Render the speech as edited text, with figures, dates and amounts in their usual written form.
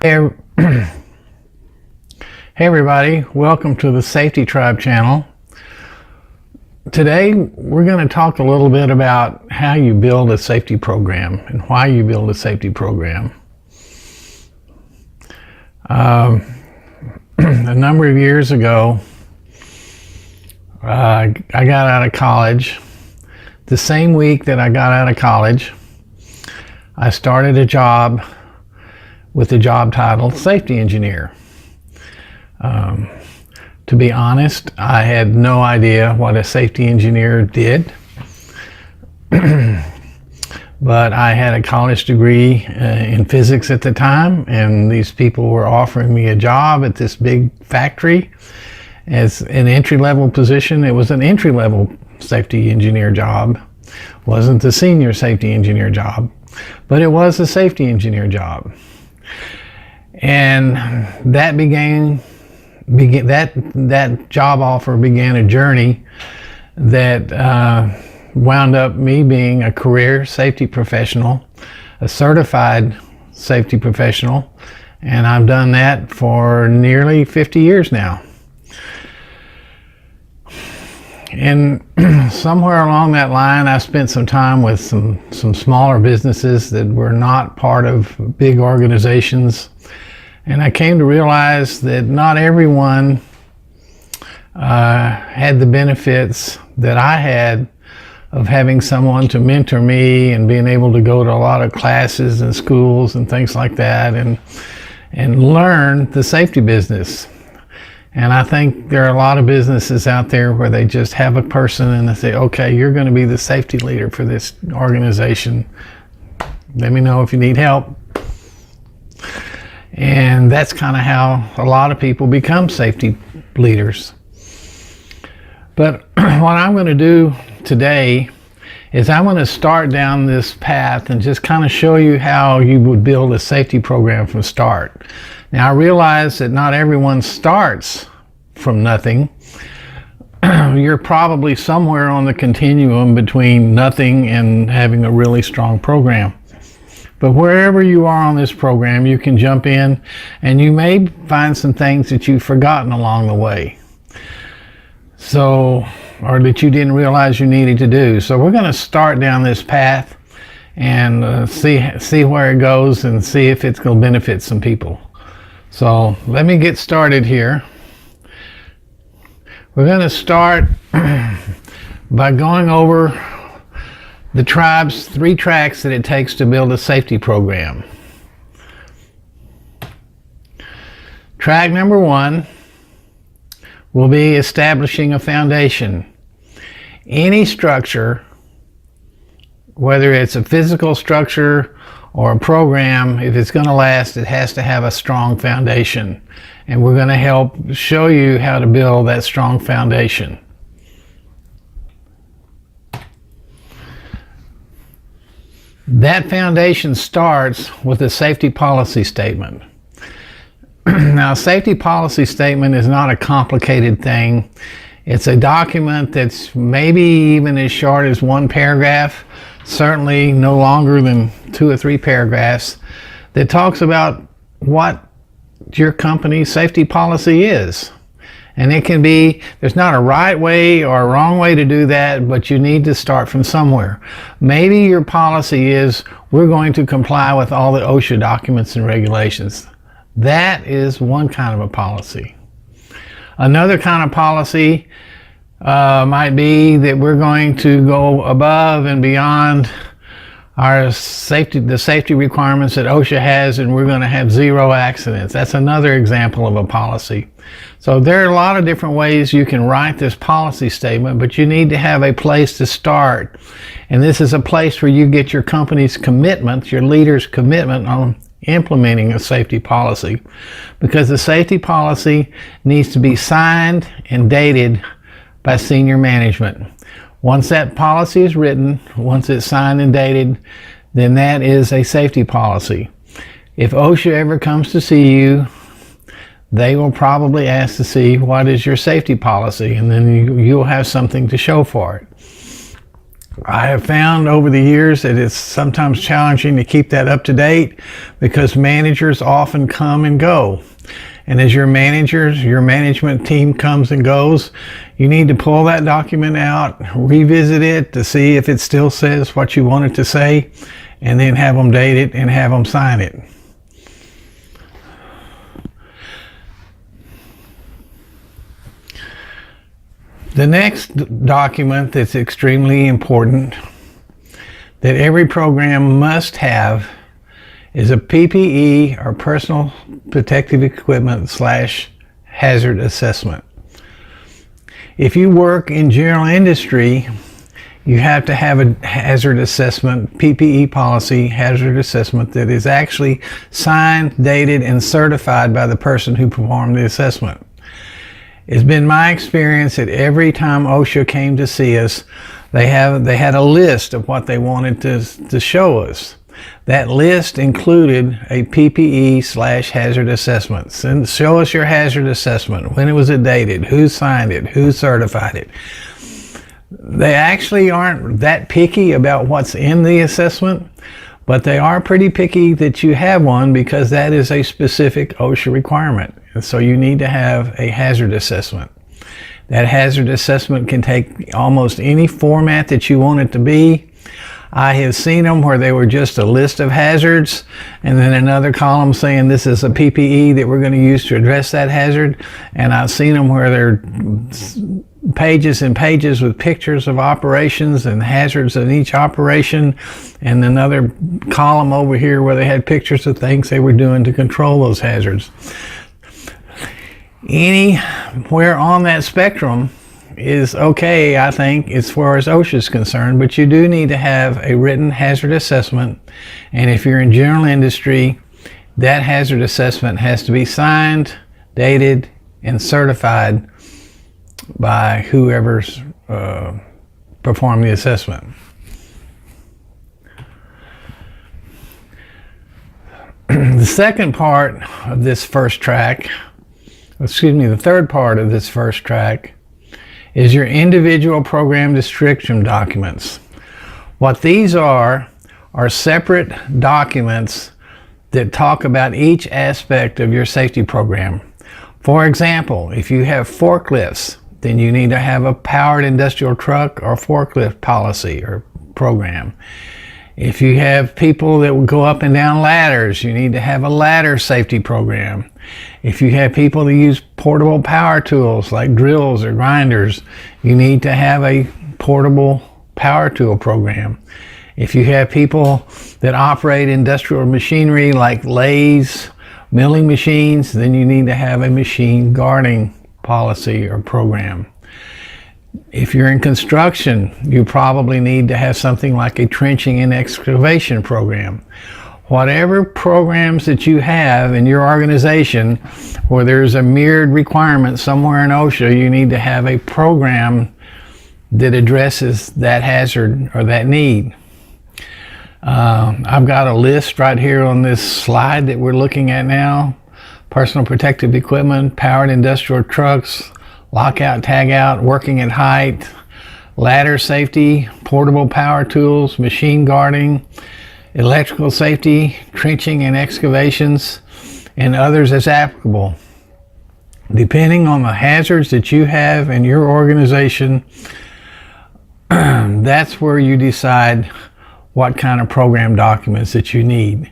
Hey, hey everybody, welcome to the Safety Tribe channel. Today we're going to talk a little bit about how you build a safety program and why you build a safety program. A number of years ago, I got out of college. The same week that I got out of college, I started a job with the job title safety engineer. To be honest, I had no idea what a safety engineer did, but I had a college degree in physics at the time, and these people were offering me a job at this big factory as an entry-level position. It was an entry-level safety engineer job. Wasn't the senior safety engineer job, but it was a safety engineer job. And that that job offer began a journey that wound up me being a career safety professional, a certified safety professional, and I've done that for nearly 50 years now. And somewhere along that line, I spent some time with some smaller businesses that were not part of big organizations. And I came to realize that not everyone had the benefits that I had of having someone to mentor me and being able to go to a lot of classes and schools and things like that and learn the safety business. And I think there are a lot of businesses out there where they just have a person and they say, okay, you're going to be the safety leader for this organization. Let me know if you need help. And that's kind of how a lot of people become safety leaders. But what I'm going to do today is I'm going to start down this path and just kind of show you how you would build a safety program from start. Now, I realize that not everyone starts from nothing. You're probably somewhere on the continuum between nothing and having a really strong program. But wherever you are on this program, you can jump in and you may find some things that you've forgotten along the way. Or that you didn't realize you needed to do. So we're going to start down this path and see where it goes and see if it's going to benefit some people. So let me get started here. We're going to start by going over the tribe's 3 tracks that it takes to build a safety program. Track number 1 will be establishing a foundation. Any structure, whether it's a physical structure or a program, if it's going to last, it has to have a strong foundation. And we're going to help show you how to build that strong foundation. That foundation starts with a safety policy statement. Now, a safety policy statement is not a complicated thing. It's a document that's maybe even as short as 1 paragraph, certainly no longer than 2 or 3 paragraphs, that talks about what your company's safety policy is. And it can be, there's not a right way or a wrong way to do that, but you need to start from somewhere. Maybe your policy is, we're going to comply with all the OSHA documents and regulations. That is one kind of a policy. Another kind of policy might be that we're going to go above and beyond the safety requirements that OSHA has, and we're going to have 0 accidents. That's another example of a policy. So there are a lot of different ways you can write this policy statement, but you need to have a place to start. And this is a place where you get your company's commitment, your leader's commitment on implementing a safety policy, because the safety policy needs to be signed and dated by senior management. Once that policy is written, once it's signed and dated, then that is a safety policy. If OSHA ever comes to see you, they will probably ask to see what is your safety policy, and then you'll have something to show for it. I have found over the years that it's sometimes challenging to keep that up to date because managers often come and go. And as your management team comes and goes, you need to pull that document out, revisit it to see if it still says what you want it to say, and then have them date it and have them sign it. The next document that's extremely important that every program must have is a PPE, or personal protective equipment / hazard assessment. If you work in general industry, you have to have a hazard assessment, PPE policy, hazard assessment that is actually signed, dated, and certified by the person who performed the assessment. It's been my experience that every time OSHA came to see us, they had a list of what they wanted to show us. That list included a PPE / hazard assessment. And show us your hazard assessment. When was it dated? Who signed it? Who certified it? They actually aren't that picky about what's in the assessment, but they are pretty picky that you have one because that is a specific OSHA requirement. And so you need to have a hazard assessment. That hazard assessment can take almost any format that you want it to be. I have seen them where they were just a list of hazards and then another column saying this is a PPE that we're going to use to address that hazard. And I've seen them where they're pages and pages with pictures of operations and hazards in each operation, and another column over here where they had pictures of things they were doing to control those hazards. Anywhere on that spectrum is okay, I think, as far as OSHA is concerned, but you do need to have a written hazard assessment. And if you're in general industry, that hazard assessment has to be signed, dated, and certified by whoever's performed the assessment. The second part of this first track, the third part of this first track is your individual program description documents. What these are separate documents that talk about each aspect of your safety program. For example, if you have forklifts, then you need to have a powered industrial truck or forklift policy or program. If you have people that will go up and down ladders, you need to have a ladder safety program. If you have people that use portable power tools like drills or grinders, you need to have a portable power tool program. If you have people that operate industrial machinery like lathes, milling machines, then you need to have a machine guarding policy or program. If you're in construction, you probably need to have something like a trenching and excavation program. Whatever programs that you have in your organization where there's a mirrored requirement somewhere in OSHA, you need to have a program that addresses that hazard or that need. I've got a list right here on this slide that we're looking at now. Personal protective equipment, powered industrial trucks, lockout, tagout, working at height, ladder safety, portable power tools, machine guarding, electrical safety, trenching and excavations, and others as applicable. Depending on the hazards that you have in your organization, that's where you decide what kind of program documents that you need.